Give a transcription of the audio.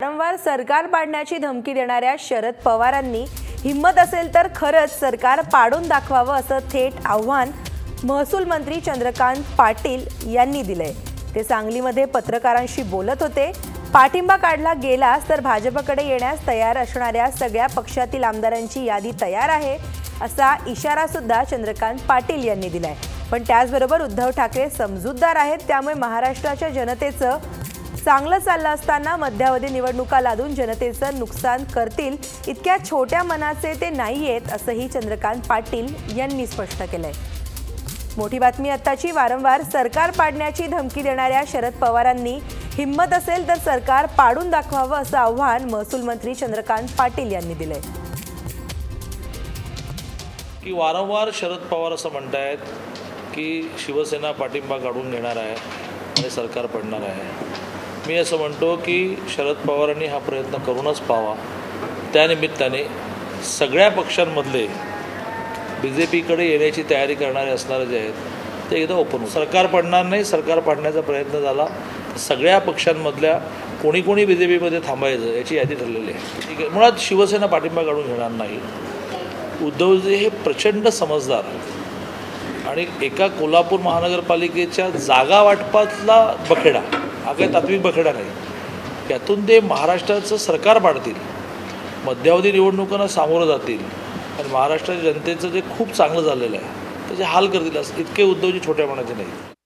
वारंवार सरकार पाडण्याची धमकी देणाऱ्या शरद पवारांनी हिम्मत असेल तर खरंच सरकार पाडून दाखवावं असं थेट आव्हान महसूल मंत्री चंद्रकांत पाटील यांनी दिलंय। ते सांगलीमध्ये पत्रकारांशी बोलत होते। पाठिंबा काढला गेलास तर भाजपकडे येण्यास तयार असणाऱ्या सगळ्या पक्षातील आमदारांची यादी तयार आहे असा इशारा सुद्धा चंद्रकांत पाटील यांनी दिलाय। पण त्याचबरोबर उद्धव ठाकरे समजूतदार आहेत, त्यामुळे महाराष्ट्राच्या जनतेचं चांगलं चाललं असताना मध्यावधी निवडणुका लादून जनतेचं नुकसान करतील इतक्या छोट्या मनाचे ते नाहीयेत असंही चंद्रकांत पाटील यांनी स्पष्ट केलंय। मोठी बातमी आत्ताची। वारंवार सरकार पाडण्याची धमकी देणाऱ्या शरद पवारांनी हिम्मत असेल तर सरकार पाडून दाखवावं असं आव्हान महसूल मंत्री चंद्रकांत पाटील यांनी दिलंय। की वारंवार शरद पवार असं म्हणतायत की शिवसेना पाठिंबा काढून घेणार आहे आणि सरकार पडणार आहे। मी असं म्हणतो की शरद पवारांनी हा प्रयत्न करूनच पाहावा। त्यानिमित्ताने सगळ्या पक्षांमधले BJPकडे येण्याची तयारी करणारे असणारे जे आहेत ते एकदा ओपन सरकार पडणार नाही, सरकार पाडण्याचा प्रयत्न झाला सगळ्या पक्षांमधल्या कोणी कोणी BJPमध्ये थांबायचं याची यादी ठरलेली आहे। ठीक आहे, मुळात शिवसेना पाठिंबा काढून घेणार नाही। उद्धवजी हे प्रचंड समजदार आणि एका कोल्हापूर महानगरपालिकेच्या जागा वाटपातला बखेडा हा काही तात्विक बखेडा नाही। यातून ते महाराष्ट्राचं सरकार पाडतील, मध्यावधी निवडणुकांना सामोरं जातील आणि महाराष्ट्राच्या जनतेचं जे खूप चांगलं झालेलं आहे त्याचे हाल करतील, इतके उद्धवजी छोट्या मनाचे नाहीत।